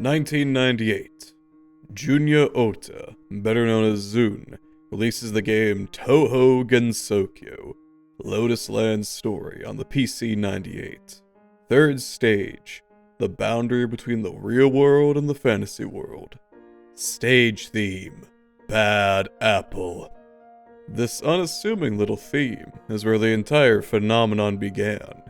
1998. Junya Ota, better known as Zune, releases the game Touhou Gensokyo, Lotus Land Story on the PC 98. Third stage, the boundary between the real world and the fantasy world. Stage theme, Bad Apple. This unassuming little theme is where the entire phenomenon began.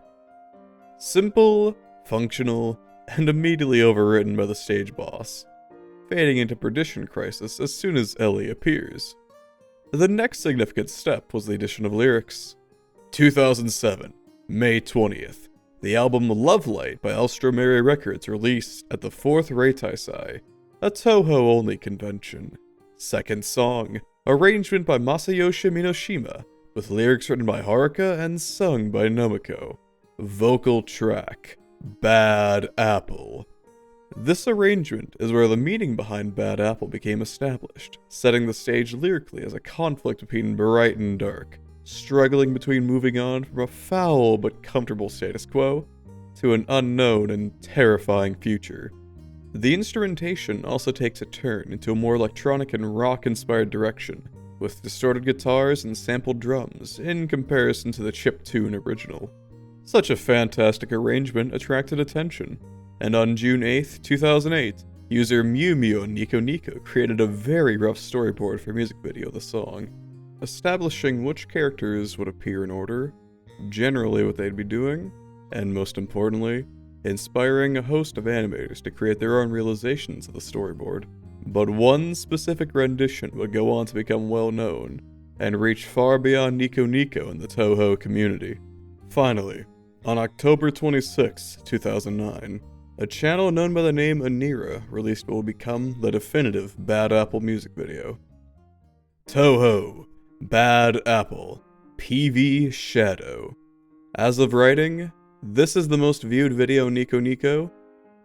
Simple, functional, and immediately overwritten by the stage boss, fading into perdition crisis as soon as Ellie appears. The next significant step was the addition of lyrics. 2007, May 20th, the album Love Light by Alstromere Records released at the 4th Reitaisai, a Touhou-only convention. Second song, arrangement by Masayoshi Minoshima, with lyrics written by Haruka and sung by Nomiko. Vocal track, Bad Apple. This arrangement is where the meaning behind Bad Apple became established, setting the stage lyrically as a conflict between bright and dark, struggling between moving on from a foul but comfortable status quo to an unknown and terrifying future. The instrumentation also takes a turn into a more electronic and rock-inspired direction, with distorted guitars and sampled drums in comparison to the chiptune original. Such a fantastic arrangement attracted attention, and on June 8th, 2008, user Mew Nico Nico created a very rough storyboard for a music video of the song, establishing which characters would appear in order, generally what they'd be doing, and most importantly, inspiring a host of animators to create their own realizations of the storyboard. But one specific rendition would go on to become well known, and reach far beyond Nico Nico in the Touhou community. Finally, on October 26, 2009, a channel known by the name Anira released what will become the definitive Bad Apple music video. Touhou, Bad Apple, PV Shadow. As of writing, this is the most viewed video in Nico Nico,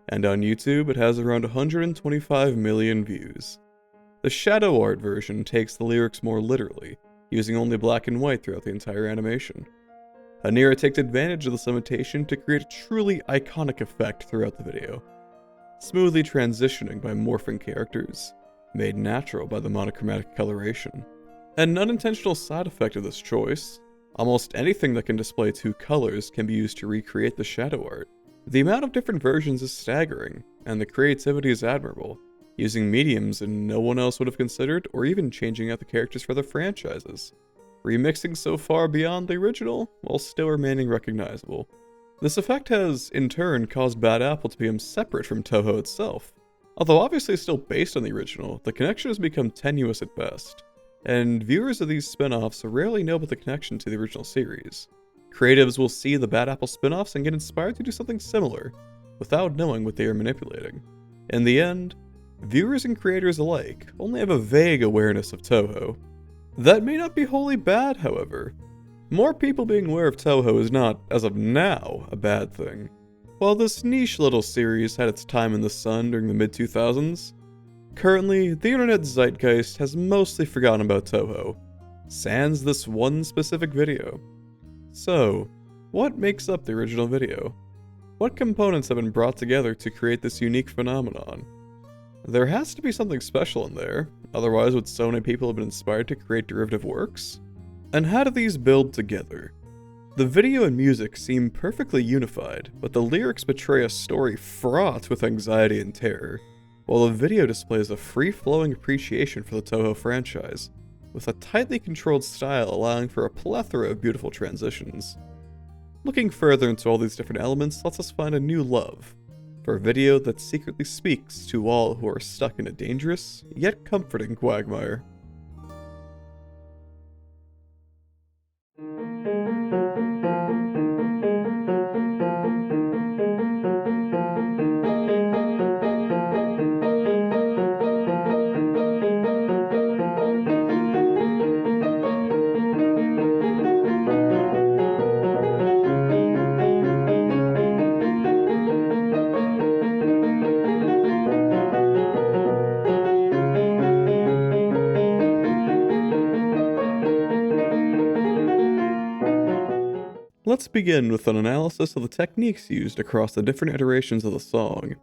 and on YouTube it has around 125 million views. The shadow art version takes the lyrics more literally, using only black and white throughout the entire animation. Anira takes advantage of this limitation to create a truly iconic effect throughout the video, smoothly transitioning by morphing characters, made natural by the monochromatic coloration. An unintentional side effect of this choice, almost anything that can display two colors can be used to recreate the shadow art. The amount of different versions is staggering, and the creativity is admirable, using mediums no one else would have considered or even changing out the characters for other franchises. Remixing so far beyond the original, while still remaining recognizable. This effect has, in turn, caused Bad Apple to become separate from Touhou itself. Although obviously still based on the original, the connection has become tenuous at best, and viewers of these spin-offs rarely know about the connection to the original series. Creatives will see the Bad Apple spin-offs and get inspired to do something similar, without knowing what they are manipulating. In the end, viewers and creators alike only have a vague awareness of Touhou. That may not be wholly bad, however. More people being aware of Touhou is not, as of now, a bad thing. While this niche little series had its time in the sun during the mid-2000s, currently, the internet zeitgeist has mostly forgotten about Touhou, sans this one specific video. So, what makes up the original video? What components have been brought together to create this unique phenomenon? There has to be something special in there, otherwise would so many people have been inspired to create derivative works? And how do these build together? The video and music seem perfectly unified, but the lyrics betray a story fraught with anxiety and terror, while the video displays a free-flowing appreciation for the Touhou franchise, with a tightly controlled style allowing for a plethora of beautiful transitions. Looking further into all these different elements lets us find a new love for a video that secretly speaks to all who are stuck in a dangerous, yet comforting quagmire. Let's begin with an analysis of the techniques used across the different iterations of the song,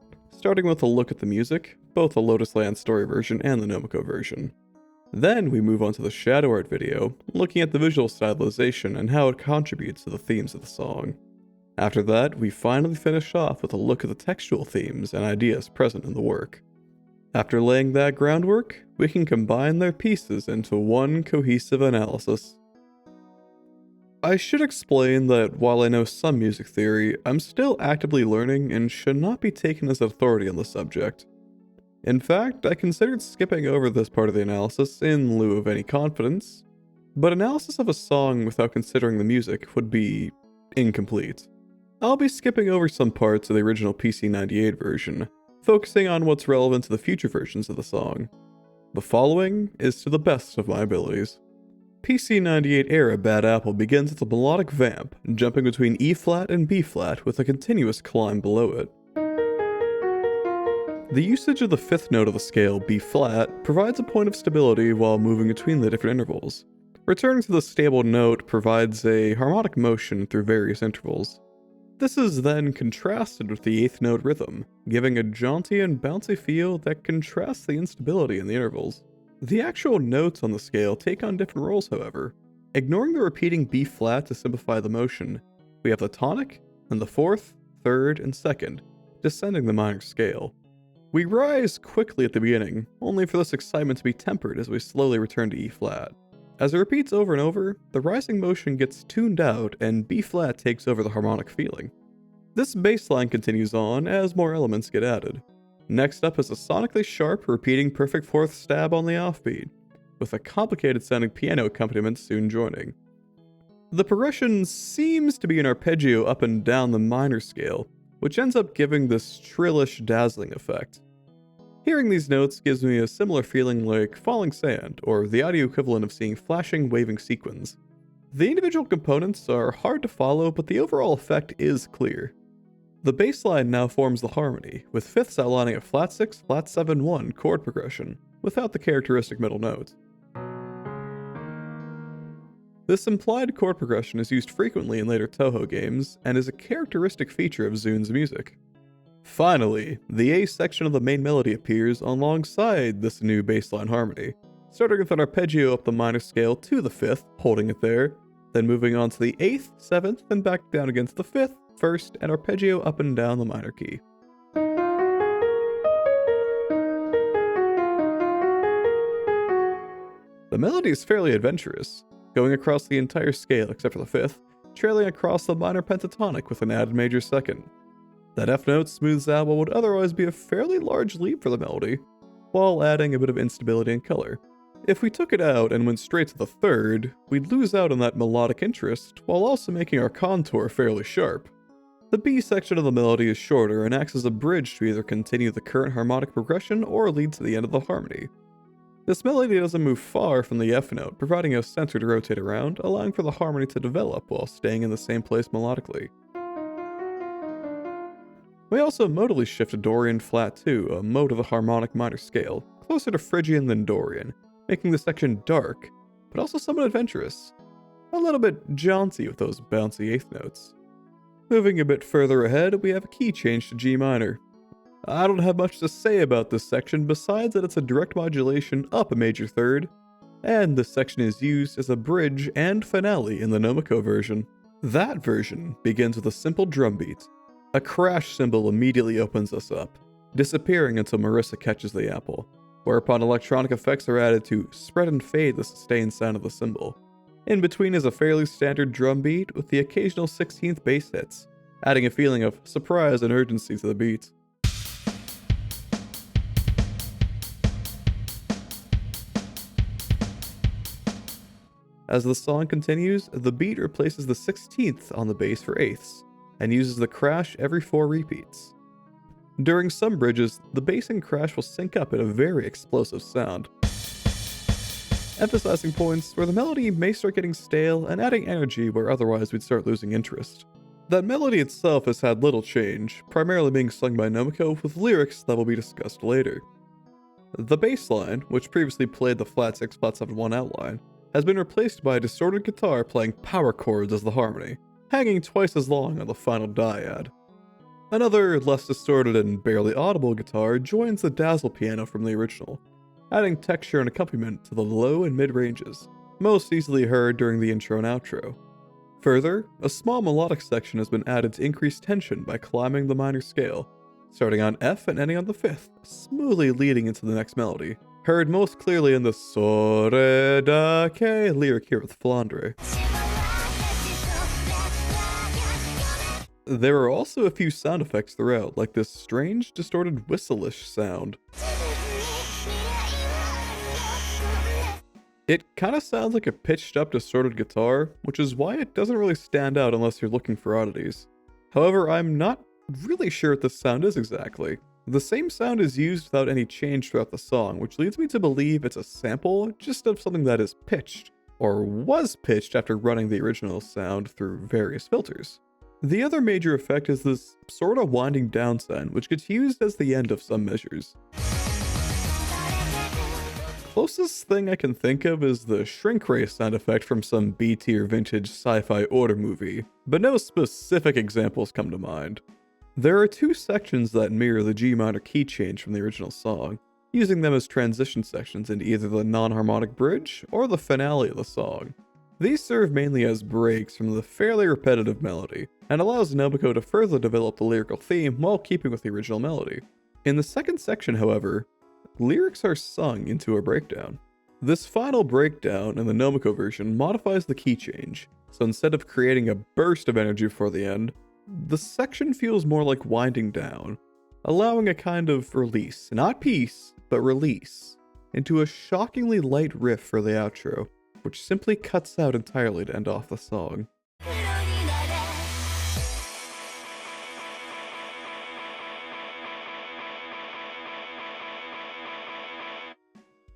starting with a look at the music, both the Lotus Land story version and the Nomiko version. Then we move on to the shadow art video, looking at the visual stylization and how it contributes to the themes of the song. After that, we finally finish off with a look at the textual themes and ideas present in the work. After laying that groundwork, we can combine their pieces into one cohesive analysis. I should explain that while I know some music theory, I'm still actively learning and should not be taken as authority on the subject. In fact, I considered skipping over this part of the analysis in lieu of any confidence, but analysis of a song without considering the music would be incomplete. I'll be skipping over some parts of the original PC98 version, focusing on what's relevant to the future versions of the song. The following is to the best of my abilities. PC98 era Bad Apple begins with a melodic vamp, jumping between E-flat and B-flat with a continuous climb below it. The usage of the fifth note of the scale, B-flat, provides a point of stability while moving between the different intervals. Returning to the stable note provides a harmonic motion through various intervals. This is then contrasted with the eighth note rhythm, giving a jaunty and bouncy feel that contrasts the instability in the intervals. The actual notes on the scale take on different roles, however. Ignoring the repeating B-flat to simplify the motion, we have the tonic, and the fourth, third, and second, descending the minor scale. We rise quickly at the beginning, only for this excitement to be tempered as we slowly return to E-flat. As it repeats over and over, the rising motion gets tuned out and B-flat takes over the harmonic feeling. This bass line continues on as more elements get added. Next up is a sonically sharp, repeating perfect fourth stab on the offbeat, with a complicated sounding piano accompaniment soon joining. The progression seems to be an arpeggio up and down the minor scale, which ends up giving this trillish dazzling effect. Hearing these notes gives me a similar feeling like falling sand, or the audio equivalent of seeing flashing, waving sequins. The individual components are hard to follow, but the overall effect is clear. The bass line now forms the harmony, with fifths outlining a flat 6, flat 7, 1 chord progression, without the characteristic middle note. This implied chord progression is used frequently in later Toho games, and is a characteristic feature of Zune's music. Finally, the A section of the main melody appears alongside this new bassline harmony, starting with an arpeggio up the minor scale to the fifth, holding it there, then moving on to the eighth, seventh, and back down against the fifth, first, and arpeggio up and down the minor key. The melody is fairly adventurous, going across the entire scale except for the fifth, trailing across the minor pentatonic with an added major second. That F note smooths out what would otherwise be a fairly large leap for the melody, while adding a bit of instability and color. If we took it out and went straight to the third, we'd lose out on that melodic interest, while also making our contour fairly sharp. The B section of the melody is shorter and acts as a bridge to either continue the current harmonic progression or lead to the end of the harmony. This melody doesn't move far from the F note, providing a center to rotate around, allowing for the harmony to develop while staying in the same place melodically. We also modally shift to Dorian flat 2, a mode of the harmonic minor scale, closer to Phrygian than Dorian, making the section dark, but also somewhat adventurous. A little bit jaunty with those bouncy eighth notes. Moving a bit further ahead, we have a key change to G minor. I don't have much to say about this section besides that it's a direct modulation up a major third, and this section is used as a bridge and finale in the Nomiko version. That version begins with a simple drum beat. A crash cymbal immediately opens us up, disappearing until Marissa catches the apple, whereupon electronic effects are added to spread and fade the sustained sound of the cymbal. In between is a fairly standard drum beat with the occasional 16th bass hits, adding a feeling of surprise and urgency to the beat. As the song continues, the beat replaces the 16th on the bass for eighths, and uses the crash every 4 repeats. During some bridges, the bass and crash will sync up in a very explosive sound, emphasizing points where the melody may start getting stale and adding energy where otherwise we'd start losing interest. That melody itself has had little change, primarily being sung by Nomiko with lyrics that will be discussed later. The bass line, which previously played the flat 6 flat 7 1 outline, has been replaced by a distorted guitar playing power chords as the harmony, hanging twice as long on the final dyad. Another, less distorted and barely audible guitar joins the dazzle piano from the original, adding texture and accompaniment to the low and mid ranges, most easily heard during the intro and outro. Further, a small melodic section has been added to increase tension by climbing the minor scale, starting on F and ending on the 5th, smoothly leading into the next melody, heard most clearly in the So Re Da Ke lyric here with Flandre. There are also a few sound effects throughout, like this strange, distorted whistle-ish sound. It kinda sounds like a pitched up, distorted guitar, which is why it doesn't really stand out unless you're looking for oddities. However, I'm not really sure what this sound is exactly. The same sound is used without any change throughout the song, which leads me to believe it's a sample just of something that is pitched, or was pitched after running the original sound through various filters. The other major effect is this sort of winding down sound, which gets used as the end of some measures. Closest thing I can think of is the shrink ray sound effect from some B-tier vintage sci-fi order movie, but no specific examples come to mind. There are two sections that mirror the G minor key change from the original song, using them as transition sections into either the non-harmonic bridge or the finale of the song. These serve mainly as breaks from the fairly repetitive melody, and allows Nobuko to further develop the lyrical theme while keeping with the original melody. In the second section, however, lyrics are sung into a breakdown. This final breakdown in the Nobuko version modifies the key change, so instead of creating a burst of energy before the end, the section feels more like winding down, allowing a kind of release, not peace, but release, into a shockingly light riff for the outro, which simply cuts out entirely to end off the song.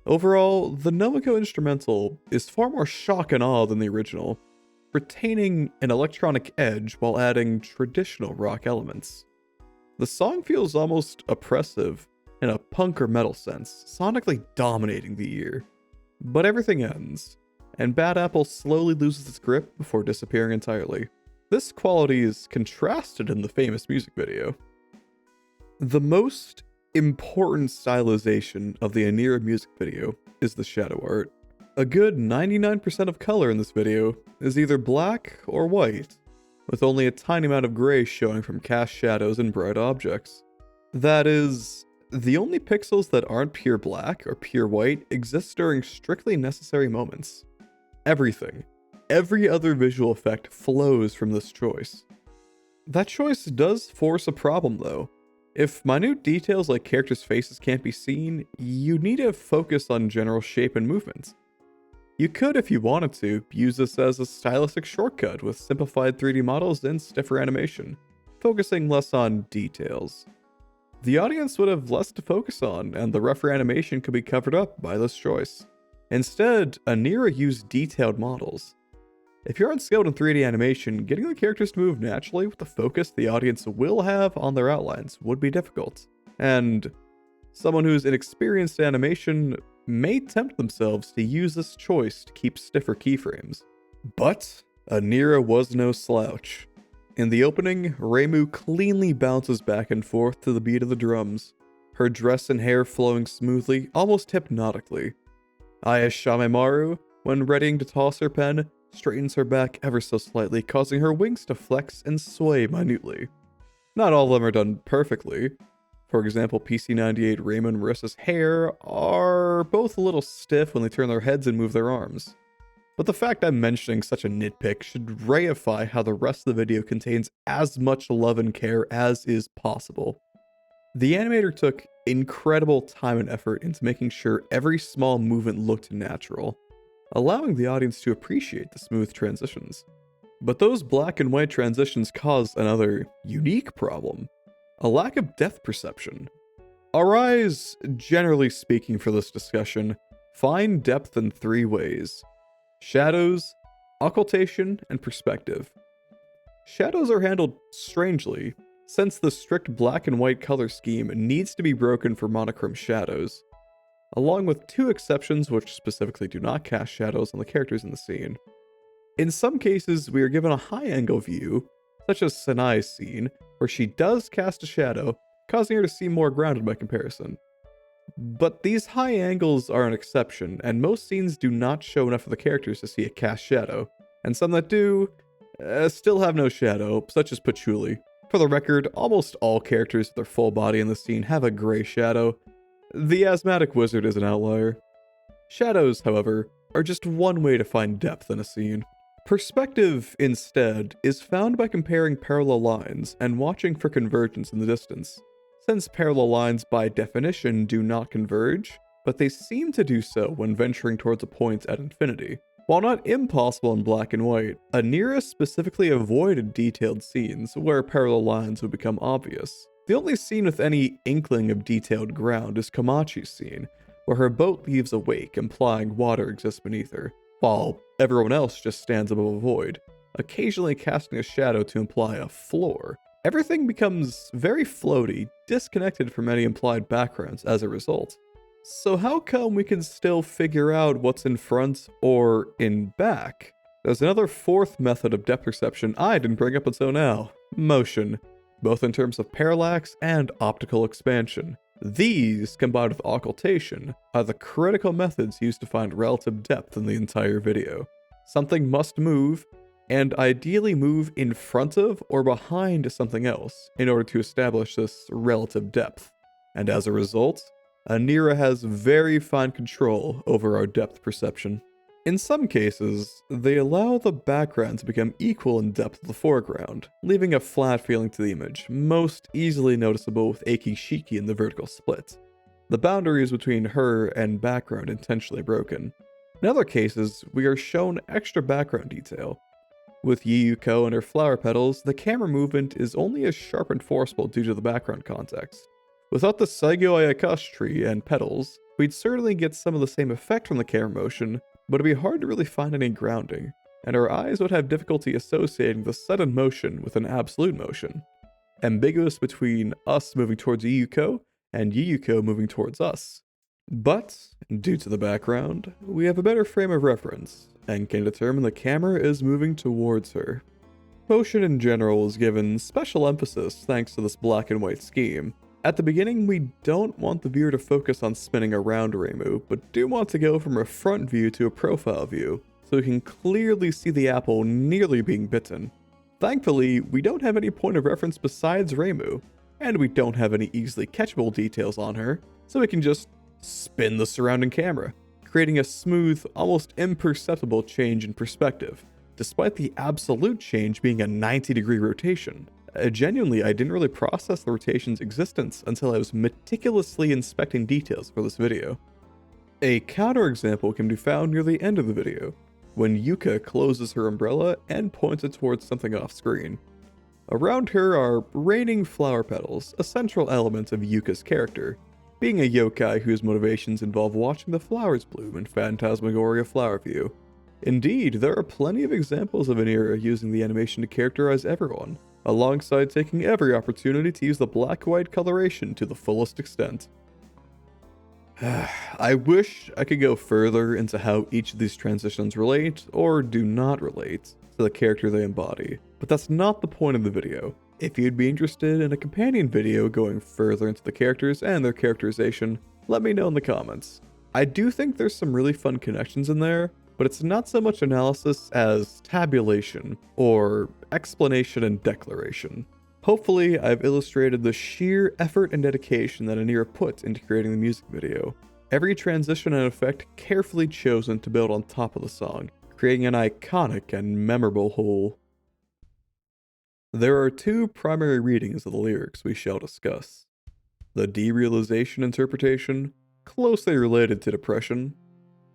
Overall, the Nobuko instrumental is far more shock and awe than the original, retaining an electronic edge while adding traditional rock elements. The song feels almost oppressive in a punk or metal sense, sonically dominating the ear. But everything ends, and Bad Apple slowly loses its grip before disappearing entirely. This quality is contrasted in the famous music video. The most important stylization of the Anira music video is the shadow art. A good 99% of color in this video is either black or white, with only a tiny amount of gray showing from cast shadows and bright objects. That is, the only pixels that aren't pure black or pure white exist during strictly necessary moments. Everything, every other visual effect flows from this choice. That choice does force a problem though. If minute details like characters' faces can't be seen, you need to focus on general shape and movement. You could, if you wanted to, use this as a stylistic shortcut with simplified 3D models and stiffer animation, focusing less on details. The audience would have less to focus on, and the rougher animation could be covered up by this choice. Instead, Anira used detailed models. If you're unskilled in 3D animation, getting the characters to move naturally with the focus the audience will have on their outlines would be difficult, and someone who's inexperienced in animation may tempt themselves to use this choice to keep stiffer keyframes. But Anira was no slouch. In the opening, Reimu cleanly bounces back and forth to the beat of the drums, her dress and hair flowing smoothly, almost hypnotically. Aya Shamemaru, when readying to toss her pen, straightens her back ever so slightly, causing her wings to flex and sway minutely. Not all of them are done perfectly. For example, PC98 Raymond and Marissa's hair are both a little stiff when they turn their heads and move their arms. But the fact I'm mentioning such a nitpick should reify how the rest of the video contains as much love and care as is possible. The animator took incredible time and effort into making sure every small movement looked natural, allowing the audience to appreciate the smooth transitions. But those black and white transitions cause another unique problem: a lack of depth perception. Our eyes, generally speaking for this discussion, find depth in three ways: shadows, occultation, and perspective. Shadows are handled strangely, since the strict black and white color scheme needs to be broken for monochrome shadows, along with two exceptions which specifically do not cast shadows on the characters in the scene. In some cases, we are given a high-angle view such as Sanai's scene, where she does cast a shadow, causing her to seem more grounded by comparison. But these high angles are an exception, and most scenes do not show enough of the characters to see a cast shadow, and some that do still have no shadow, such as Patchouli. For the record, almost all characters with their full body in the scene have a gray shadow. The asthmatic wizard is an outlier. Shadows, however, are just one way to find depth in a scene. Perspective, instead, is found by comparing parallel lines and watching for convergence in the distance. Since parallel lines by definition do not converge, but they seem to do so when venturing towards a point at infinity. While not impossible in black and white, Anira specifically avoided detailed scenes where parallel lines would become obvious. The only scene with any inkling of detailed ground is Komachi's scene, where her boat leaves a wake implying water exists beneath her, while everyone else just stands above a void, occasionally casting a shadow to imply a floor. Everything becomes very floaty, disconnected from any implied backgrounds as a result. So how come we can still figure out what's in front or in back? There's another fourth method of depth perception I didn't bring up until now: motion, both in terms of parallax and optical expansion. These, combined with occultation, are the critical methods used to find relative depth in the entire video. Something must move, and ideally move in front of or behind something else in order to establish this relative depth. And as a result, Anira has very fine control over our depth perception. In some cases, they allow the background to become equal in depth to the foreground, leaving a flat feeling to the image, most easily noticeable with Eiki Shiki in the vertical split. The boundaries between her and background intentionally broken. In other cases, we are shown extra background detail. With Yuyuko and her flower petals, the camera movement is only as sharp and forceful due to the background context. Without the Saigo Ayakashi tree and petals, we'd certainly get some of the same effect from the camera motion, but it'd be hard to really find any grounding, and our eyes would have difficulty associating the sudden motion with an absolute motion, ambiguous between us moving towards Yuyuko and Yuyuko moving towards us. But, due to the background, we have a better frame of reference, and can determine the camera is moving towards her. Motion in general is given special emphasis thanks to this black and white scheme. At the beginning, we don't want the viewer to focus on spinning around Reimu, but do want to go from a front view to a profile view, so we can clearly see the apple nearly being bitten. Thankfully, we don't have any point of reference besides Reimu, and we don't have any easily catchable details on her, so we can just spin the surrounding camera, creating a smooth, almost imperceptible change in perspective, despite the absolute change being a 90-degree rotation. Genuinely, I didn't really process the rotation's existence until I was meticulously inspecting details for this video. A counterexample can be found near the end of the video, when Yuka closes her umbrella and points it towards something off screen. Around her are raining flower petals, a central element of Yuka's character, being a yokai whose motivations involve watching the flowers bloom in Phantasmagoria Flower View. Indeed, there are plenty of examples of Anira using the animation to characterize everyone, alongside taking every opportunity to use the black-white coloration to the fullest extent. I wish I could go further into how each of these transitions relate, or do not relate, to the character they embody, but that's not the point of the video. If you'd be interested in a companion video going further into the characters and their characterization, let me know in the comments. I do think there's some really fun connections in there, but it's not so much analysis as tabulation, or explanation and declaration. Hopefully, I've illustrated the sheer effort and dedication that Anira put into creating the music video. Every transition and effect carefully chosen to build on top of the song, creating an iconic and memorable whole. There are two primary readings of the lyrics we shall discuss. The derealization interpretation, closely related to depression,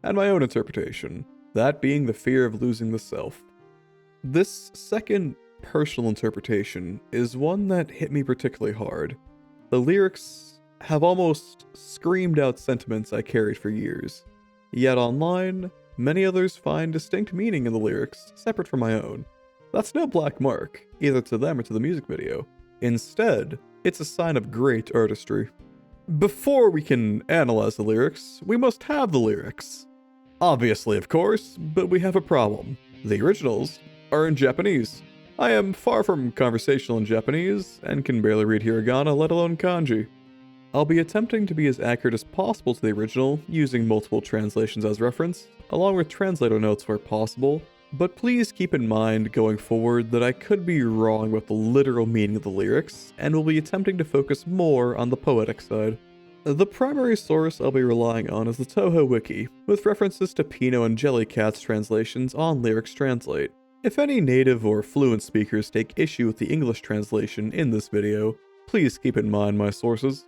and my own interpretation, that being the fear of losing the self. This second personal interpretation is one that hit me particularly hard. The lyrics have almost screamed out sentiments I carried for years, yet online, many others find distinct meaning in the lyrics separate from my own. That's no black mark, either to them or to the music video. Instead, it's a sign of great artistry. Before we can analyze the lyrics, we must have the lyrics. Obviously, of course, but we have a problem. The originals are in Japanese. I am far from conversational in Japanese, and can barely read hiragana, let alone kanji. I'll be attempting to be as accurate as possible to the original, using multiple translations as reference, along with translator notes where possible, but please keep in mind going forward that I could be wrong about the literal meaning of the lyrics, and will be attempting to focus more on the poetic side. The primary source I'll be relying on is the Toho Wiki, with references to Pino and Jellycat's translations on Lyrics Translate. If any native or fluent speakers take issue with the English translation in this video, please keep in mind my sources.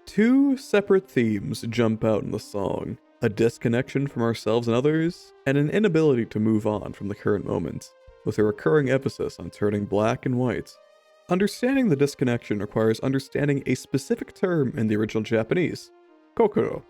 Two separate themes jump out in the song: a disconnection from ourselves and others, and an inability to move on from the current moment, with a recurring emphasis on turning black and white. Understanding the disconnection requires understanding a specific term in the original Japanese, kokoro.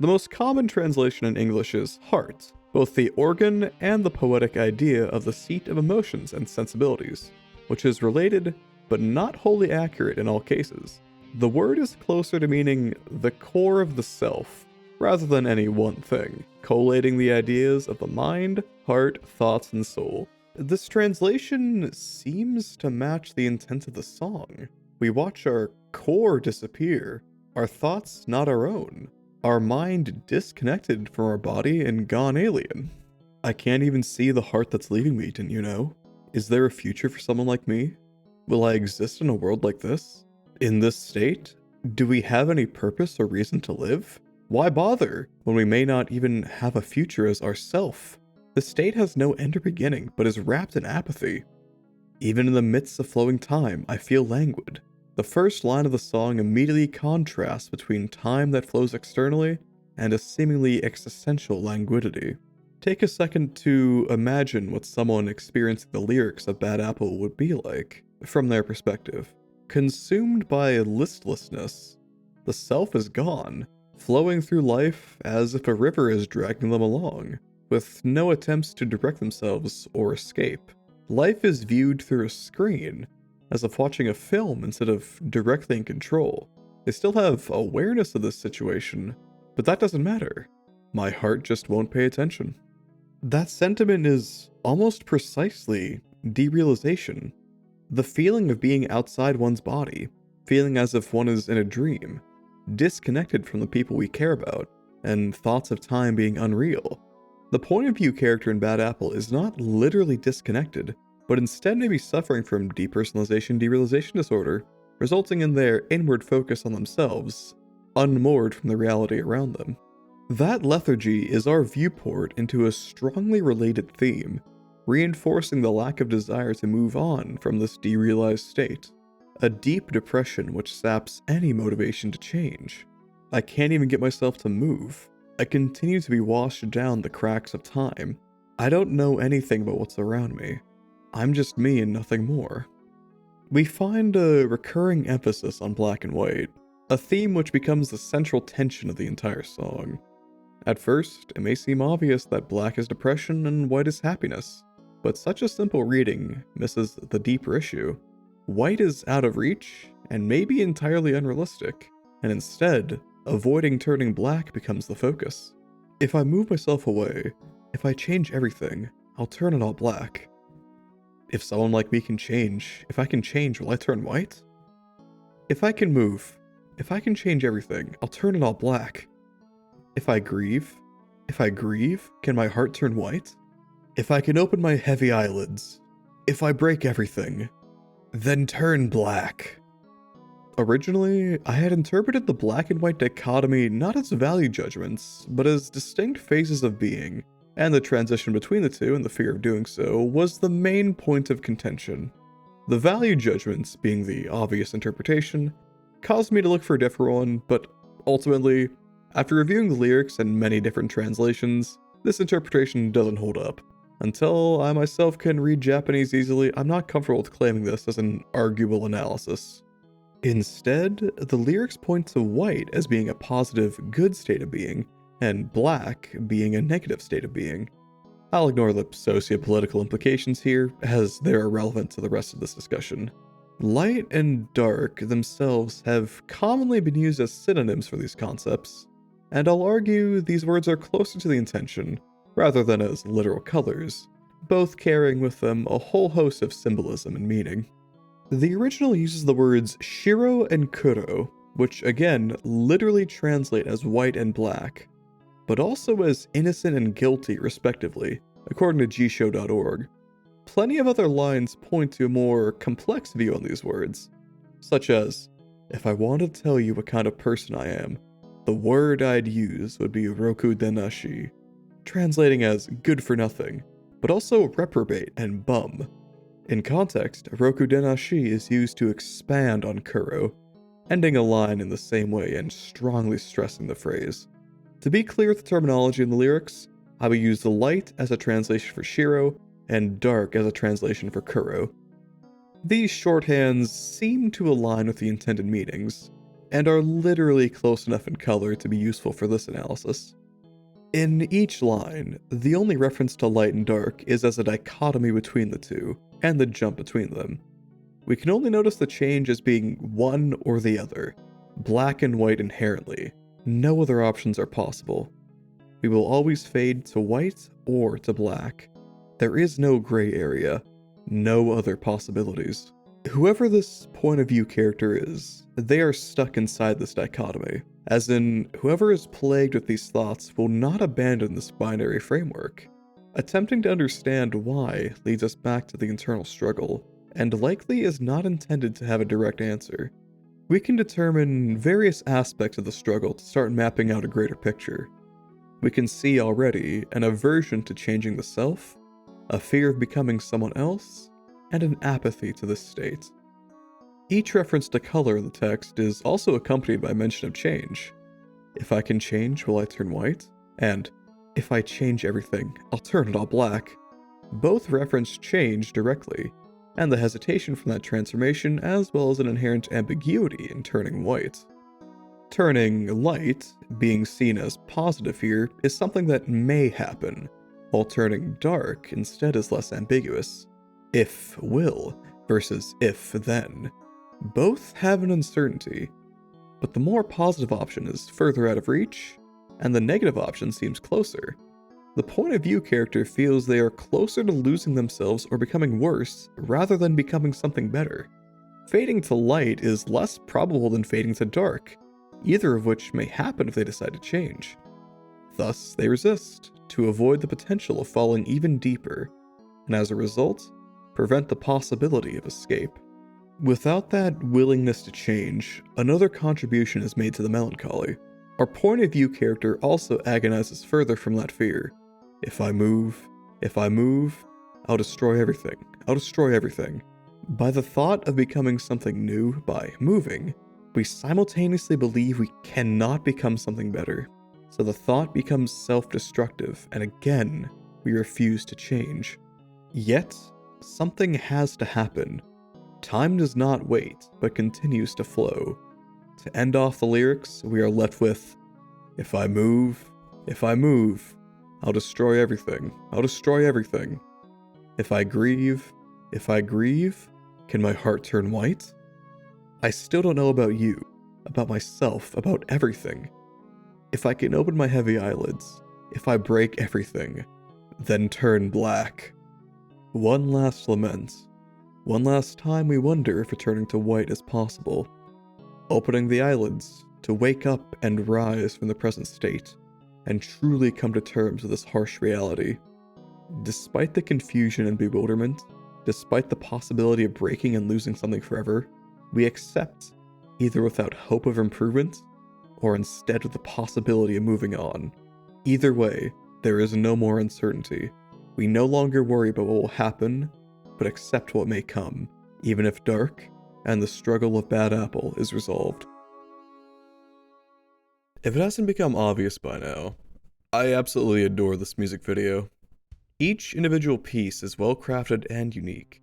The most common translation in English is heart, both the organ and the poetic idea of the seat of emotions and sensibilities, which is related but not wholly accurate in all cases. The word is closer to meaning the core of the self, rather than any one thing, collating the ideas of the mind, heart, thoughts, and soul. This translation seems to match the intent of the song. We watch our core disappear, our thoughts not our own, our mind disconnected from our body and gone alien. I can't even see the heart that's leaving me, didn't you know? Is there a future for someone like me? Will I exist in a world like this? In this state? Do we have any purpose or reason to live? Why bother when we may not even have a future as ourself? The state has no end or beginning, but is wrapped in apathy. Even in the midst of flowing time, I feel languid. The first line of the song immediately contrasts between time that flows externally and a seemingly existential languidity. Take a second to imagine what someone experiencing the lyrics of Bad Apple would be like, from their perspective. Consumed by listlessness, the self is gone, flowing through life as if a river is dragging them along, with no attempts to direct themselves or escape. Life is viewed through a screen, as if watching a film instead of directly in control. They still have awareness of this situation, but that doesn't matter. My heart just won't pay attention. That sentiment is almost precisely derealization. The feeling of being outside one's body, feeling as if one is in a dream, disconnected from the people we care about, and thoughts of time being unreal. The point of view character in Bad Apple is not literally disconnected, but instead may be suffering from depersonalization derealization disorder, resulting in their inward focus on themselves, unmoored from the reality around them. That lethargy is our viewport into a strongly related theme, reinforcing the lack of desire to move on from this derealized state. A deep depression which saps any motivation to change. I can't even get myself to move. I continue to be washed down the cracks of time. I don't know anything about what's around me. I'm just me and nothing more. We find a recurring emphasis on black and white, a theme which becomes the central tension of the entire song. At first, it may seem obvious that black is depression and white is happiness, but such a simple reading misses the deeper issue. White is out of reach and maybe entirely unrealistic, and instead, avoiding turning black becomes the focus. If I move myself away, if I change everything, I'll turn it all black. If someone like me can change, if I can change, will I turn white? If I can move, if I can change everything, I'll turn it all black. If I grieve, can my heart turn white? If I can open my heavy eyelids, if I break everything, then turn black. Originally, I had interpreted the black and white dichotomy not as value judgments, but as distinct phases of being, and the transition between the two and the fear of doing so was the main point of contention. The value judgments, being the obvious interpretation, caused me to look for a different one, but ultimately, after reviewing the lyrics and many different translations, this interpretation doesn't hold up. Until I myself can read Japanese easily, I'm not comfortable with claiming this as an arguable analysis. Instead, the lyrics point to white as being a positive, good state of being, and black being a negative state of being. I'll ignore the socio-political implications here, as they're irrelevant to the rest of this discussion. Light and dark themselves have commonly been used as synonyms for these concepts, and I'll argue these words are closer to the intention, rather than as literal colors, both carrying with them a whole host of symbolism and meaning. The original uses the words shiro and kuro, which again literally translate as white and black, but also as innocent and guilty respectively, according to gshow.org. Plenty of other lines point to a more complex view on these words, such as, if I wanted to tell you what kind of person I am, the word I'd use would be roku denashi, translating as good for nothing, but also reprobate and bum. In context, roku denashi is used to expand on kuro, ending a line in the same way and strongly stressing the phrase. To be clear with the terminology in the lyrics, I will use the light as a translation for shiro and dark as a translation for kuro. These shorthands seem to align with the intended meanings, and are literally close enough in color to be useful for this analysis. In each line, the only reference to light and dark is as a dichotomy between the two, and the jump between them. We can only notice the change as being one or the other, black and white inherently. No other options are possible. We will always fade to white or to black. There is no gray area, no other possibilities. Whoever this point of view character is, they are stuck inside this dichotomy, as in, whoever is plagued with these thoughts will not abandon this binary framework. Attempting to understand why leads us back to the internal struggle, and likely is not intended to have a direct answer. We can determine various aspects of the struggle to start mapping out a greater picture. We can see already an aversion to changing the self, a fear of becoming someone else, and an apathy to this state. Each reference to color in the text is also accompanied by mention of change. If I can change, will I turn white? And if I change everything, I'll turn it all black. Both reference change directly, and the hesitation from that transformation, as well as an inherent ambiguity in turning white. Turning light, being seen as positive here, is something that may happen, while turning dark instead is less ambiguous. If will versus if then. Both have an uncertainty, but the more positive option is further out of reach, and the negative option seems closer. The point of view character feels they are closer to losing themselves or becoming worse, rather than becoming something better. Fading to light is less probable than fading to dark, either of which may happen if they decide to change. Thus, they resist, to avoid the potential of falling even deeper, and as a result, prevent the possibility of escape. Without that willingness to change, another contribution is made to the melancholy. Our point of view character also agonizes further from that fear. If I move, I'll destroy everything. I'll destroy everything. By the thought of becoming something new by moving, we simultaneously believe we cannot become something better. So the thought becomes self-destructive, and again, we refuse to change. Yet, something has to happen. Time does not wait, but continues to flow. To end off the lyrics, we are left with, if I move, I'll destroy everything. I'll destroy everything. If I grieve, can my heart turn white? I still don't know about you, about myself, about everything. If I can open my heavy eyelids, if I break everything, then turn black. One last lament. One last time we wonder if returning to white is possible. Opening the eyelids to wake up and rise from the present state, and truly come to terms with this harsh reality. Despite the confusion and bewilderment, despite the possibility of breaking and losing something forever, we accept, either without hope of improvement, or instead with the possibility of moving on. Either way, there is no more uncertainty. We no longer worry about what will happen, but accept what may come, even if dark, and the struggle of Bad Apple is resolved. If it hasn't become obvious by now, I absolutely adore this music video. Each individual piece is well crafted and unique,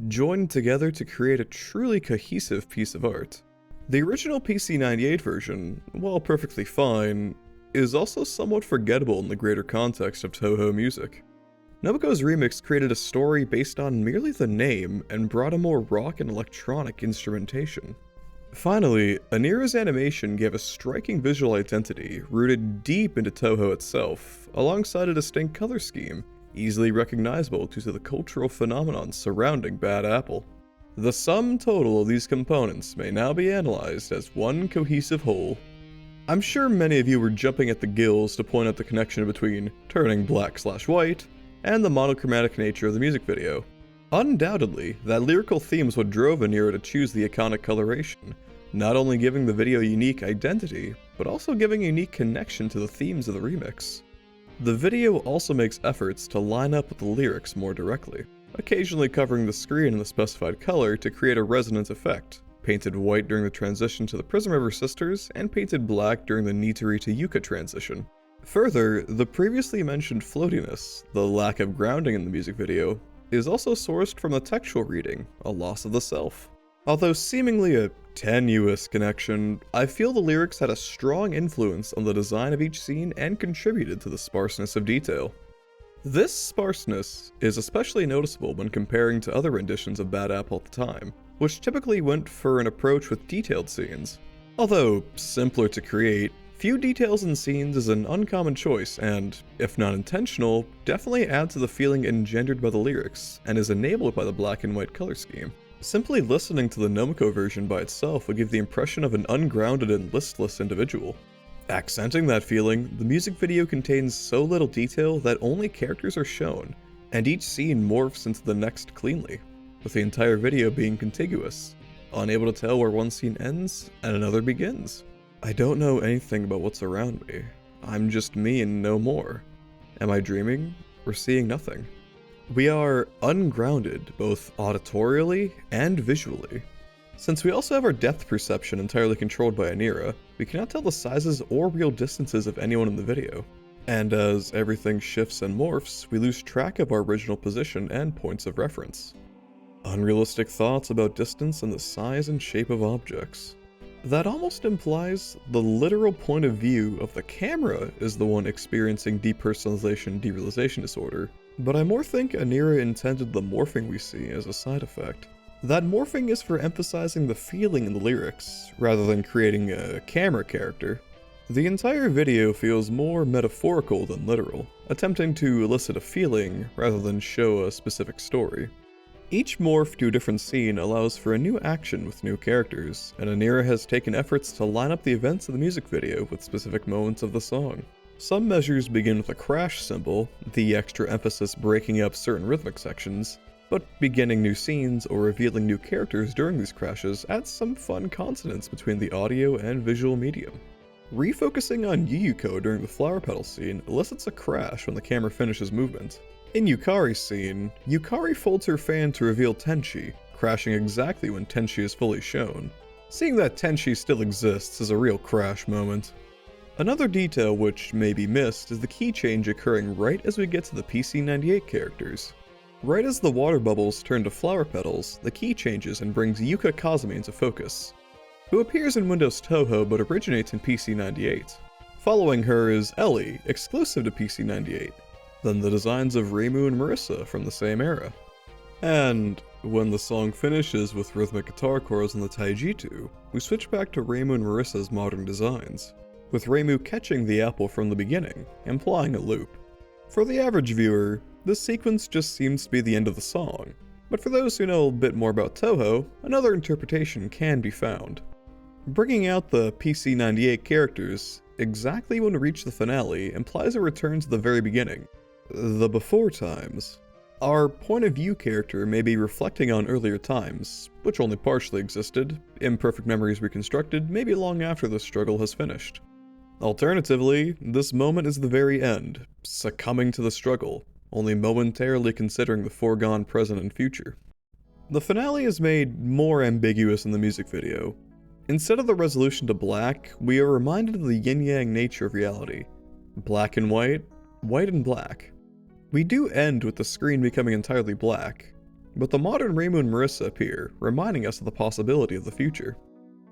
joined together to create a truly cohesive piece of art. The original PC98 version, while perfectly fine, is also somewhat forgettable in the greater context of Toho music. Nobuko's remix created a story based on merely the name and brought a more rock and electronic instrumentation. Finally, Anira's animation gave a striking visual identity rooted deep into Toho itself, alongside a distinct color scheme, easily recognizable due to the cultural phenomenon surrounding Bad Apple. The sum total of these components may now be analyzed as one cohesive whole. I'm sure many of you were jumping at the gills to point out the connection between turning black/white and the monochromatic nature of the music video. Undoubtedly, that lyrical theme is what drove Anira to choose the iconic coloration, not only giving the video a unique identity, but also giving a unique connection to the themes of the remix. The video also makes efforts to line up with the lyrics more directly, occasionally covering the screen in the specified color to create a resonant effect, painted white during the transition to the Prism River Sisters, and painted black during the Nitori to Yuka transition. Further, the previously mentioned floatiness, the lack of grounding in the music video, is also sourced from the textual reading, a loss of the self. Although seemingly a tenuous connection, I feel the lyrics had a strong influence on the design of each scene and contributed to the sparseness of detail. This sparseness is especially noticeable when comparing to other renditions of Bad Apple at the time, which typically went for an approach with detailed scenes. Although simpler to create, few details in scenes is an uncommon choice and, if not intentional, definitely adds to the feeling engendered by the lyrics and is enabled by the black and white color scheme. Simply listening to the Nomiko version by itself would give the impression of an ungrounded and listless individual. Accenting that feeling, the music video contains so little detail that only characters are shown, and each scene morphs into the next cleanly, with the entire video being contiguous, unable to tell where one scene ends and another begins. I don't know anything about what's around me. I'm just me and no more. Am I dreaming or seeing nothing? We are ungrounded both auditorially and visually. Since we also have our depth perception entirely controlled by Anira, we cannot tell the sizes or real distances of anyone in the video. And as everything shifts and morphs, we lose track of our original position and points of reference. Unrealistic thoughts about distance and the size and shape of objects. That almost implies the literal point of view of the camera is the one experiencing depersonalization derealization disorder, but I more think Anira intended the morphing we see as a side effect. That morphing is for emphasizing the feeling in the lyrics, rather than creating a camera character. The entire video feels more metaphorical than literal, attempting to elicit a feeling rather than show a specific story. Each morph to a different scene allows for a new action with new characters, and Anira has taken efforts to line up the events of the music video with specific moments of the song. Some measures begin with a crash symbol, the extra emphasis breaking up certain rhythmic sections, but beginning new scenes or revealing new characters during these crashes adds some fun consonance between the audio and visual medium. Refocusing on Yuyuko during the flower petal scene elicits a crash when the camera finishes movement. In Yukari's scene, Yukari folds her fan to reveal Tenchi, crashing exactly when Tenchi is fully shown. Seeing that Tenchi still exists is a real crash moment. Another detail which may be missed is the key change occurring right as we get to the PC-98 characters. Right as the water bubbles turn to flower petals, the key changes and brings Yuka Kazumi into focus, who appears in Windows Toho but originates in PC-98. Following her is Ellie, exclusive to PC-98. Then the designs of Reimu and Marissa from the same era. And when the song finishes with rhythmic guitar chords on the Taijitu, we switch back to Reimu and Marissa's modern designs, with Reimu catching the apple from the beginning, implying a loop. For the average viewer, this sequence just seems to be the end of the song, but for those who know a bit more about Toho, another interpretation can be found. Bringing out the PC-98 characters exactly when we reach the finale implies a return to the very beginning, the before times. Our point of view character may be reflecting on earlier times, which only partially existed, imperfect memories reconstructed maybe long after the struggle has finished. Alternatively, this moment is the very end, succumbing to the struggle, only momentarily considering the foregone present and future. The finale is made more ambiguous in the music video. Instead of the resolution to black, we are reminded of the yin-yang nature of reality. Black and white and black. We do end with the screen becoming entirely black, but the modern Reimu and Marissa appear, reminding us of the possibility of the future.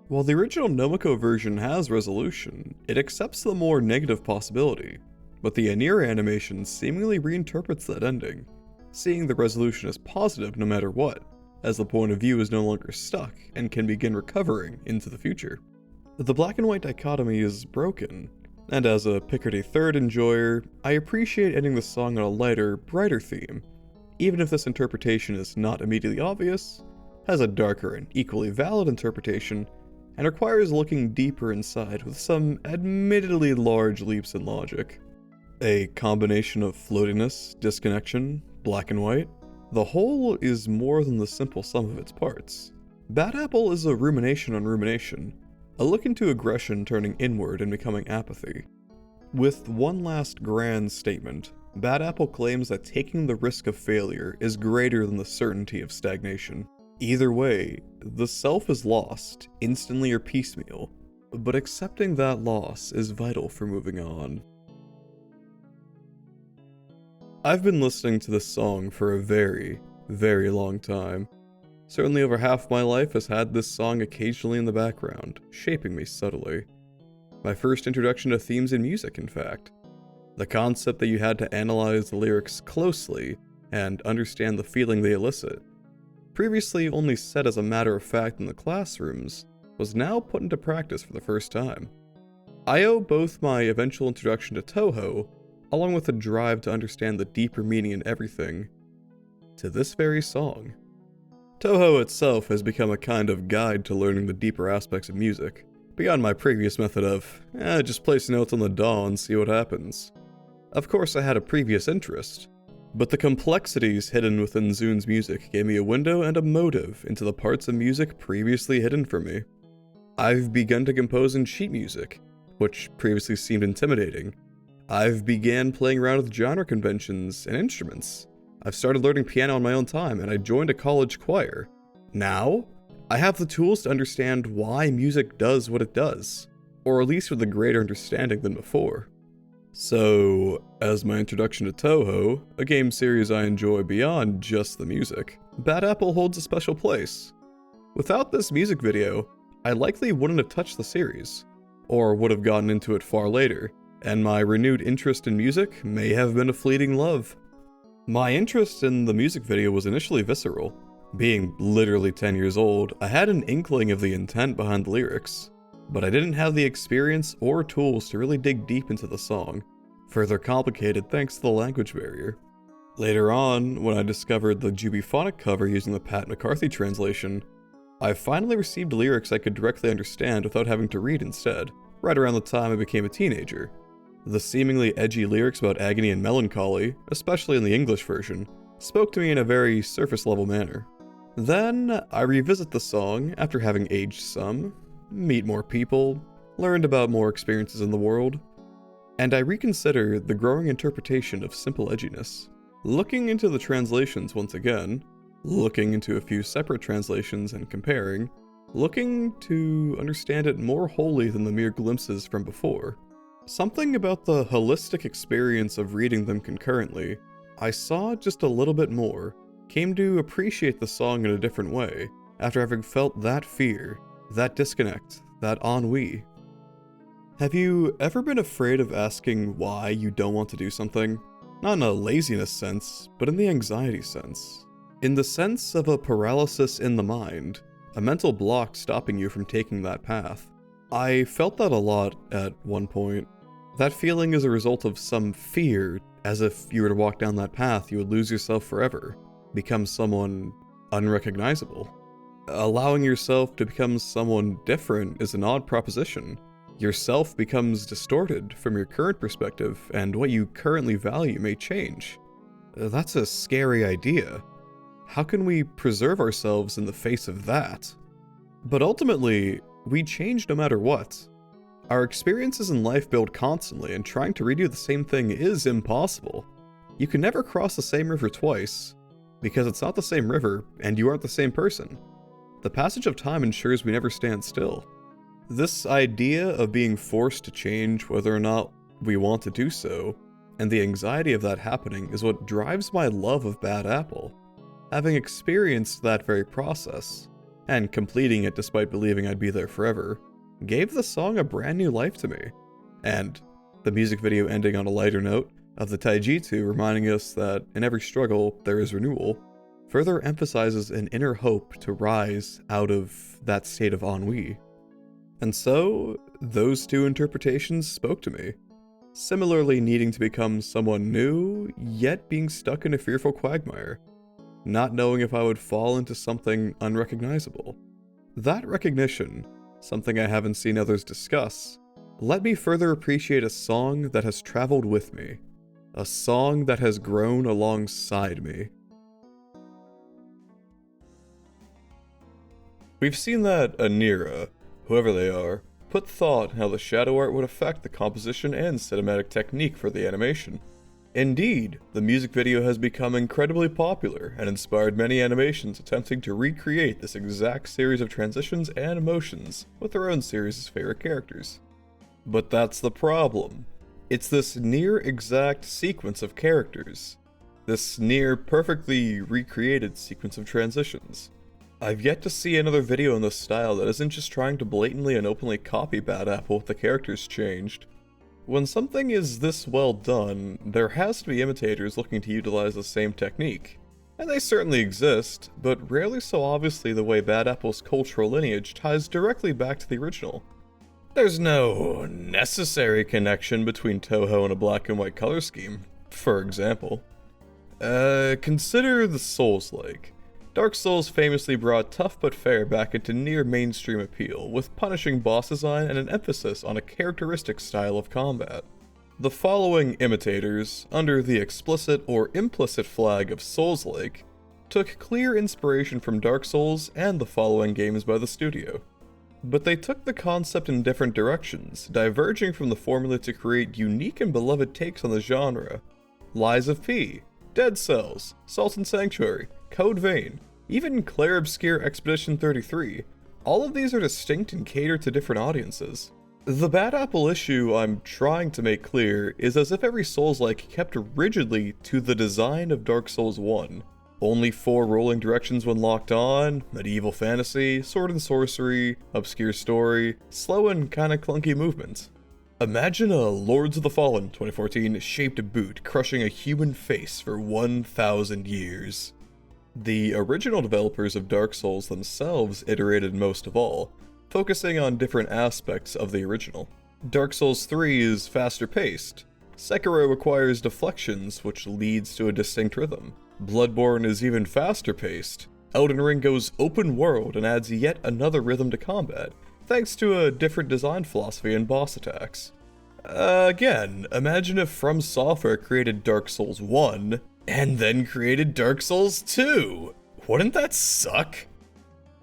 While the original Nomiko version has resolution, it accepts the more negative possibility, but the Anira animation seemingly reinterprets that ending, seeing the resolution as positive no matter what, as the point of view is no longer stuck and can begin recovering into the future. The black and white dichotomy is broken, And as a Picardy Third enjoyer, I appreciate ending the song on a lighter, brighter theme, even if this interpretation is not immediately obvious, has a darker and equally valid interpretation, and requires looking deeper inside with some admittedly large leaps in logic. A combination of floatiness, disconnection, black and white, the whole is more than the simple sum of its parts. Bad Apple is a rumination on rumination, a look into aggression turning inward and becoming apathy. With one last grand statement, Bad Apple claims that taking the risk of failure is greater than the certainty of stagnation. Either way, the self is lost, instantly or piecemeal, but accepting that loss is vital for moving on. I've been listening to this song for a very, very long time. Certainly over half my life has had this song occasionally in the background, shaping me subtly. My first introduction to themes in music, in fact. The concept that you had to analyze the lyrics closely and understand the feeling they elicit, previously only said as a matter of fact in the classrooms, was now put into practice for the first time. I owe both my eventual introduction to Toho, along with a drive to understand the deeper meaning in everything, to this very song. Toho itself has become a kind of guide to learning the deeper aspects of music, beyond my previous method of, just place notes on the DAW and see what happens. Of course I had a previous interest, but the complexities hidden within Zoon's music gave me a window and a motive into the parts of music previously hidden from me. I've begun to compose in sheet music, which previously seemed intimidating. I've began playing around with genre conventions and instruments. I've started learning piano on my own time, and I joined a college choir. Now, I have the tools to understand why music does what it does, or at least with a greater understanding than before. So, as my introduction to Toho, a game series I enjoy beyond just the music, Bad Apple holds a special place. Without this music video, I likely wouldn't have touched the series, or would have gotten into it far later, and my renewed interest in music may have been a fleeting love. My interest in the music video was initially visceral. Being literally 10 years old, I had an inkling of the intent behind the lyrics, but I didn't have the experience or tools to really dig deep into the song, further complicated thanks to the language barrier. Later on, when I discovered the Jubiphonic cover using the Pat McCarthy translation, I finally received lyrics I could directly understand without having to read instead, right around the time I became a teenager. The seemingly edgy lyrics about agony and melancholy, especially in the English version, spoke to me in a very surface-level manner. Then, I revisit the song after having aged some, meet more people, learned about more experiences in the world, and I reconsider the growing interpretation of simple edginess. Looking into the translations once again, looking into a few separate translations and comparing, looking to understand it more wholly than the mere glimpses from before. Something about the holistic experience of reading them concurrently, I saw just a little bit more, came to appreciate the song in a different way, after having felt that fear, that disconnect, that ennui. Have you ever been afraid of asking why you don't want to do something? Not in a laziness sense, but in the anxiety sense. In the sense of a paralysis in the mind, a mental block stopping you from taking that path. I felt that a lot at one point. That feeling is a result of some fear, as if you were to walk down that path, you would lose yourself forever, become someone unrecognizable. Allowing yourself to become someone different is an odd proposition. Yourself becomes distorted from your current perspective, and what you currently value may change. That's a scary idea. How can we preserve ourselves in the face of that? But ultimately, we change no matter what. Our experiences in life build constantly, and trying to redo the same thing is impossible. You can never cross the same river twice, because it's not the same river, and you aren't the same person. The passage of time ensures we never stand still. This idea of being forced to change whether or not we want to do so, and the anxiety of that happening is what drives my love of Bad Apple. Having experienced that very process, and completing it despite believing I'd be there forever, gave the song a brand new life to me. And the music video ending on a lighter note of the Taijutsu reminding us that in every struggle there is renewal, further emphasizes an inner hope to rise out of that state of ennui. And so, Those two interpretations spoke to me. Similarly, needing to become someone new, yet being stuck in a fearful quagmire, not knowing if I would fall into something unrecognizable. That recognition, something I haven't seen others discuss, let me further appreciate a song that has traveled with me, a song that has grown alongside me. We've seen that Anira, whoever they are, put thought in how the shadow art would affect the composition and cinematic technique for the animation. Indeed, the music video has become incredibly popular and inspired many animations attempting to recreate this exact series of transitions and emotions with their own series of favorite characters. But that's the problem. It's this near exact sequence of characters. This near perfectly recreated sequence of transitions. I've yet to see another video in this style that isn't just trying to blatantly and openly copy Bad Apple with the characters changed. When something is this well done, there has to be imitators looking to utilize the same technique. And they certainly exist, but rarely so obviously the way Bad Apple's cultural lineage ties directly back to the original. There's no necessary connection between Toho and a black and white color scheme, for example. Consider the Souls-like. Dark Souls famously brought tough but fair back into near mainstream appeal, with punishing boss design and an emphasis on a characteristic style of combat. The following imitators, under the explicit or implicit flag of Souls-like, took clear inspiration from Dark Souls and the following games by the studio. But they took the concept in different directions, diverging from the formula to create unique and beloved takes on the genre. Lies of P, Dead Cells, Salt and Sanctuary, Code Vein, even Claire Obscure Expedition 33, all of these are distinct and cater to different audiences. The Bad Apple issue I'm trying to make clear is as if every Souls-like kept rigidly to the design of Dark Souls 1. Only 4 rolling directions when locked on, medieval fantasy, sword and sorcery, obscure story, slow and kinda clunky movement. Imagine a Lords of the Fallen 2014 shaped boot crushing a human face for 1,000 years. The original developers of Dark Souls themselves iterated most of all, focusing on different aspects of the original. Dark Souls 3 is faster paced. Sekiro requires deflections, which leads to a distinct rhythm. Bloodborne is even faster paced. Elden Ring goes open world and adds yet another rhythm to combat, thanks to a different design philosophy and boss attacks. Again, imagine if From Software created Dark Souls 1, and then created Dark Souls 2! Wouldn't that suck?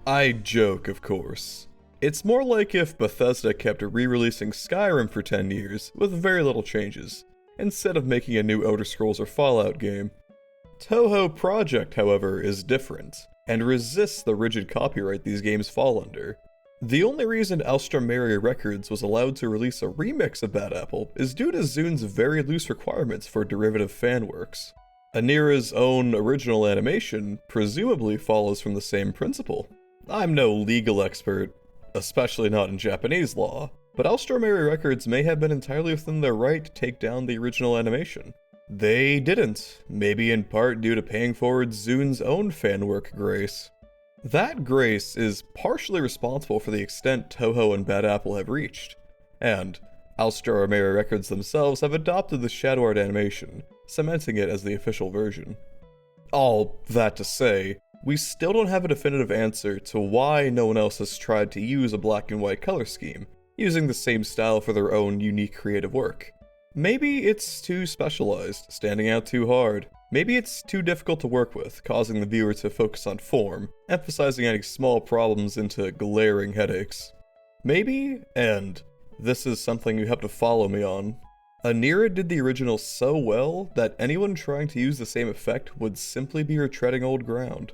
I joke, of course. It's more like if Bethesda kept re-releasing Skyrim for 10 years, with very little changes, instead of making a new Elder Scrolls or Fallout game. Toho Project, however, is different, and resists the rigid copyright these games fall under. The only reason Alstroemeria Records was allowed to release a remix of Bad Apple is due to Zune's very loose requirements for derivative fan works. Anira's own original animation presumably follows from the same principle. I'm no legal expert, especially not in Japanese law, but Alstroemeria Records may have been entirely within their right to take down the original animation. They didn't, maybe in part due to paying forward Zune's own fan work grace. That grace is partially responsible for the extent Toho and Bad Apple have reached, and Alstroemeria Records themselves have adopted the shadow art animation, cementing it as the official version. All that to say, we still don't have a definitive answer to why no one else has tried to use a black and white color scheme, using the same style for their own unique creative work. Maybe it's too specialized, standing out too hard. Maybe it's too difficult to work with, causing the viewer to focus on form, emphasizing any small problems into glaring headaches. Maybe, and this is something you have to follow me on, Anira did the original so well that anyone trying to use the same effect would simply be retreading old ground.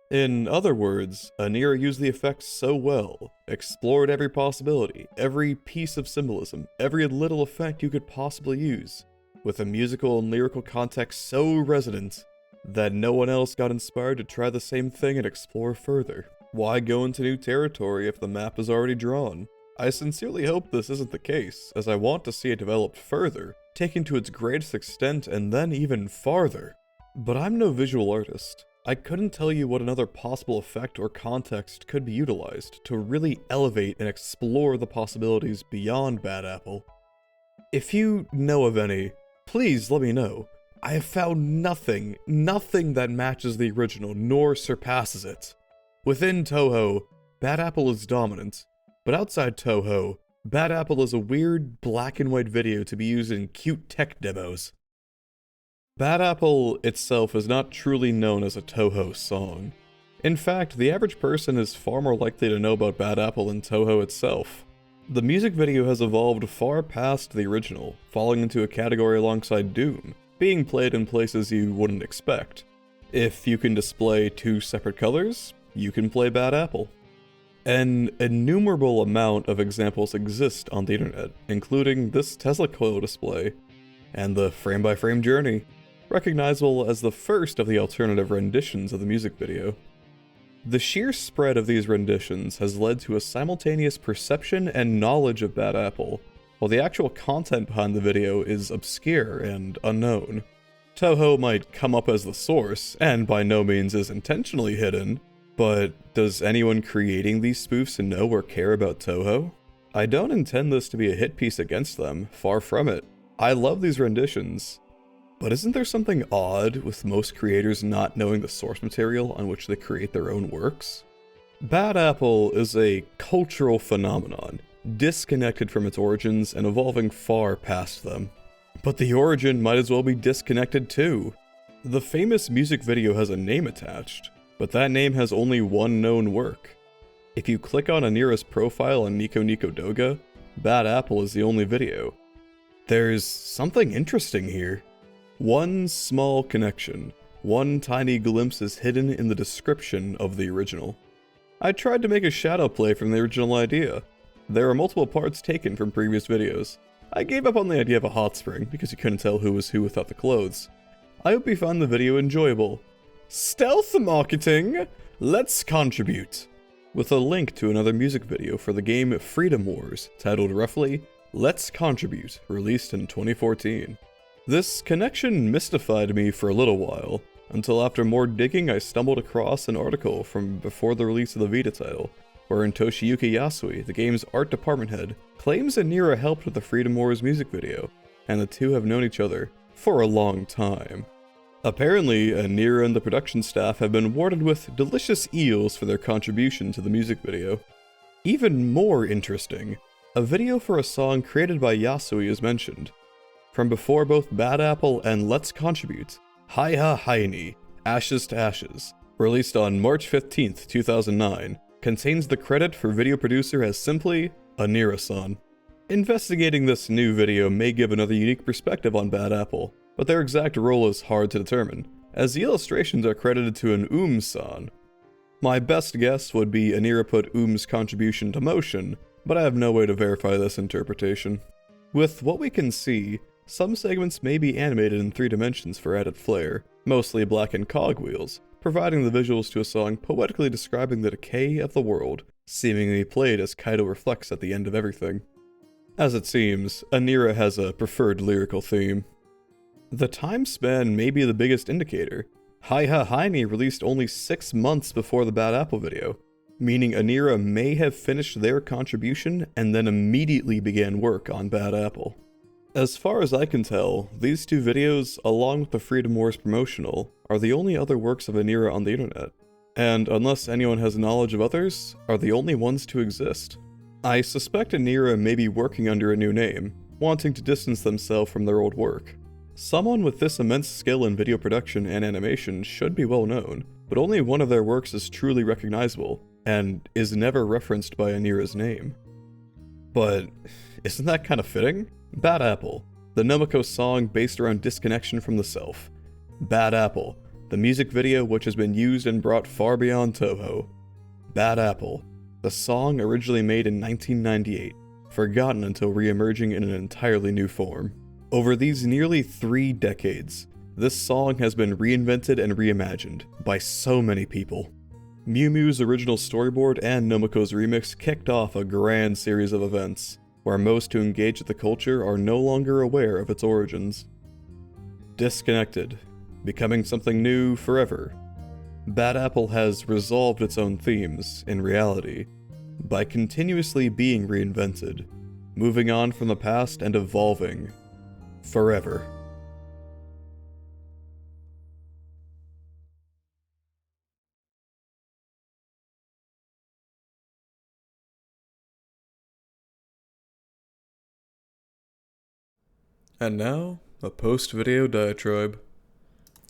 In other words, Anira used the effect so well, explored every possibility, every piece of symbolism, every little effect you could possibly use, with a musical and lyrical context so resonant that no one else got inspired to try the same thing and explore further. Why go into new territory if the map is already drawn? I sincerely hope this isn't the case, as I want to see it developed further, taken to its greatest extent and then even farther. But I'm no visual artist. I couldn't tell you what another possible effect or context could be utilized to really elevate and explore the possibilities beyond Bad Apple. If you know of any, please let me know. I have found nothing that matches the original nor surpasses it. Within Toho, Bad Apple is dominant, but outside Toho, Bad Apple is a weird black and white video to be used in cute tech demos. Bad Apple itself is not truly known as a Toho song. In fact, the average person is far more likely to know about Bad Apple than Toho itself. The music video has evolved far past the original, falling into a category alongside Doom, being played in places you wouldn't expect. If you can display two separate colors, you can play Bad Apple. An innumerable amount of examples exist on the internet, including this Tesla coil display, and the frame-by-frame journey, recognizable as the first of the alternative renditions of the music video. The sheer spread of these renditions has led to a simultaneous perception and knowledge of Bad Apple, while the actual content behind the video is obscure and unknown. Toho might come up as the source, and by no means is intentionally hidden, but does anyone creating these spoofs know or care about Toho? I don't intend this to be a hit piece against them, far from it. I love these renditions. But isn't there something odd with most creators not knowing the source material on which they create their own works? Bad Apple is a cultural phenomenon, disconnected from its origins and evolving far past them. But the origin might as well be disconnected too. The famous music video has a name attached, but that name has only one known work. If you click on Anira's profile on Nico Nico Doga, Bad Apple is the only video. There's something interesting here. One small connection, one tiny glimpse is hidden in the description of the original. I tried to make a shadow play from the original idea. There are multiple parts taken from previous videos. I gave up on the idea of a hot spring because you couldn't tell who was who without the clothes. I hope you found the video enjoyable. Stealth marketing! Let's contribute! With a link to another music video for the game Freedom Wars, titled roughly, Let's Contribute, released in 2014. This connection mystified me for a little while, until after more digging I stumbled across an article from before the release of the Vita title, wherein Toshiyuki Yasui, the game's art department head, claims Anira helped with the Freedom Wars music video, and the two have known each other for a long time. Apparently, Anira and the production staff have been awarded with delicious eels for their contribution to the music video. Even more interesting, a video for a song created by Yasui is mentioned. From before both Bad Apple and Let's Contribute, Hi Ha Haini, Ashes to Ashes, released on March 15th, 2009, contains the credit for video producer as simply Anira-san. Investigating this new video may give another unique perspective on Bad Apple, but their exact role is hard to determine, as the illustrations are credited to an san. My best guess would be Anira put contribution to motion, but I have no way to verify this interpretation. With what we can see, some segments may be animated in 3 dimensions for added flair, mostly blackened cogwheels, providing the visuals to a song poetically describing the decay of the world, seemingly played as Kaido reflects at the end of everything. As it seems, Anira has a preferred lyrical theme. The time span may be the biggest indicator. Hi Ha Haini released only 6 months before the Bad Apple video, meaning Anira may have finished their contribution and then immediately began work on Bad Apple. As far as I can tell, these 2 videos, along with the Freedom Wars promotional, are the only other works of Anira on the internet, and unless anyone has knowledge of others, are the only ones to exist. I suspect Anira may be working under a new name, wanting to distance themselves from their old work. Someone with this immense skill in video production and animation should be well known, but only one of their works is truly recognizable, and is never referenced by Anira's name. But isn't that kind of fitting? Bad Apple, the Nomoko song based around disconnection from the self. Bad Apple, the music video which has been used and brought far beyond Toho. Bad Apple, the song originally made in 1998, forgotten until re-emerging in an entirely new form. Over these nearly 3 decades, this song has been reinvented and reimagined by so many people. Mew Mew's original storyboard and Nomoko's remix kicked off a grand series of events, where most who engage with the culture are no longer aware of its origins. Disconnected, becoming something new forever. Bad Apple has resolved its own themes, in reality, by continuously being reinvented, moving on from the past and evolving forever. And now, a post-video diatribe.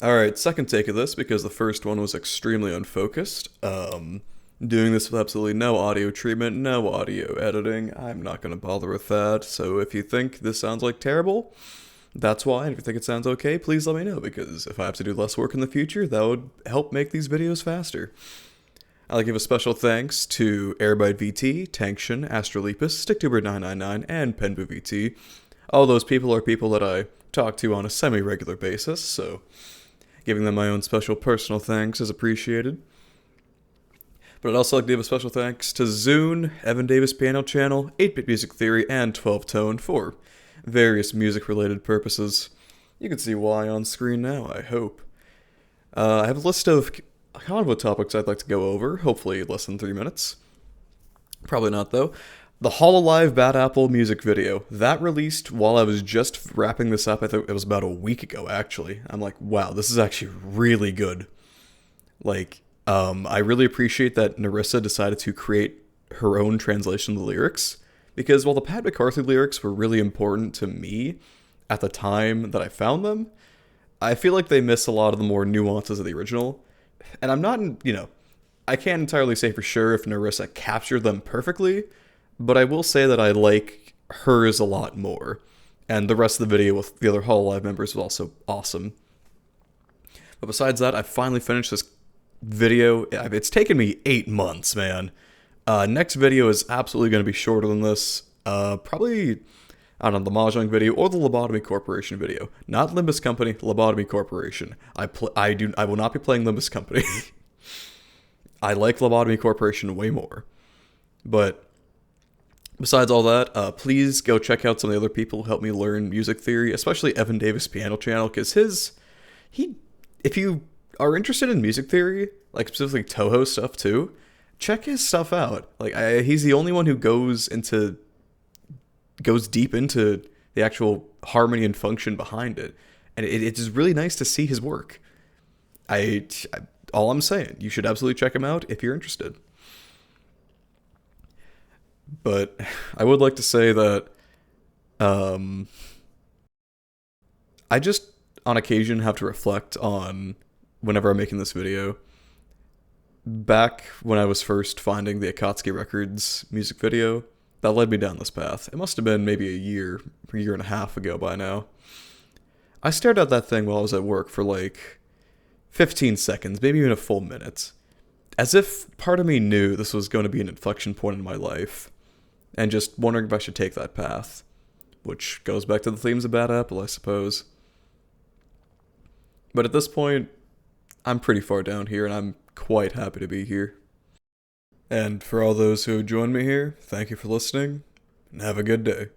Alright, second take of this because the first one was extremely unfocused. Doing this with absolutely no audio treatment, no audio editing. I'm not gonna bother with that, so if you think this sounds like terrible, that's why. And if you think it sounds okay, please let me know, because if I have to do less work in the future, that would help make these videos faster. I'd like to give a special thanks to Airbyte VT, Tankshin, Astrolepus, StickTuber999, and Penbu VT. All those people are people that I talk to on a semi-regular basis, so giving them my own special personal thanks is appreciated. But I'd also like to give a special thanks to Zune, Evan Davis Piano Channel, 8-Bit Music Theory, and 12 Tone for various music-related purposes. You can see why on screen now, I hope. I have a list of convo topics I'd like to go over, hopefully less than 3 minutes. Probably not, though. The Hololive Bad Apple music video. That released while I was just wrapping this up. I think it was about a week ago, actually. I'm like, wow, this is actually really good. Like, I really appreciate that Narissa decided to create her own translation of the lyrics. Because while the Pat McCarthy lyrics were really important to me at the time that I found them, I feel like they miss a lot of the more nuances of the original. And I'm not, I can't entirely say for sure if Narissa captured them perfectly, but I will say that I like hers a lot more. And the rest of the video with the other Hololive members was also awesome. But besides that, I finally finished this video. It's taken me 8 months, man. Next video is absolutely going to be shorter than this. Probably, I don't know, the Mahjong video or the Lobotomy Corporation video. Not Limbus Company, Lobotomy Corporation. I will not be playing Limbus Company. I like Lobotomy Corporation way more. But besides all that, please go check out some of the other people who helped me learn music theory, especially Evan Davis Piano Channel, because if you are interested in music theory, like specifically Toho stuff too, check his stuff out. Like, he's the only one who goes deep into the actual harmony and function behind it, and it's just really nice to see his work. All I'm saying, you should absolutely check him out if you're interested. But I would like to say that I just, on occasion, have to reflect on whenever I'm making this video. Back when I was first finding the Akatsuki Records music video, that led me down this path. It must have been maybe a year and a half ago by now. I stared at that thing while I was at work for like 15 seconds, maybe even a full minute. As if part of me knew this was going to be an inflection point in my life, and just wondering if I should take that path. Which goes back to the themes of Bad Apple, I suppose. But at this point, I'm pretty far down here, and I'm quite happy to be here. And for all those who joined me here, thank you for listening, and have a good day.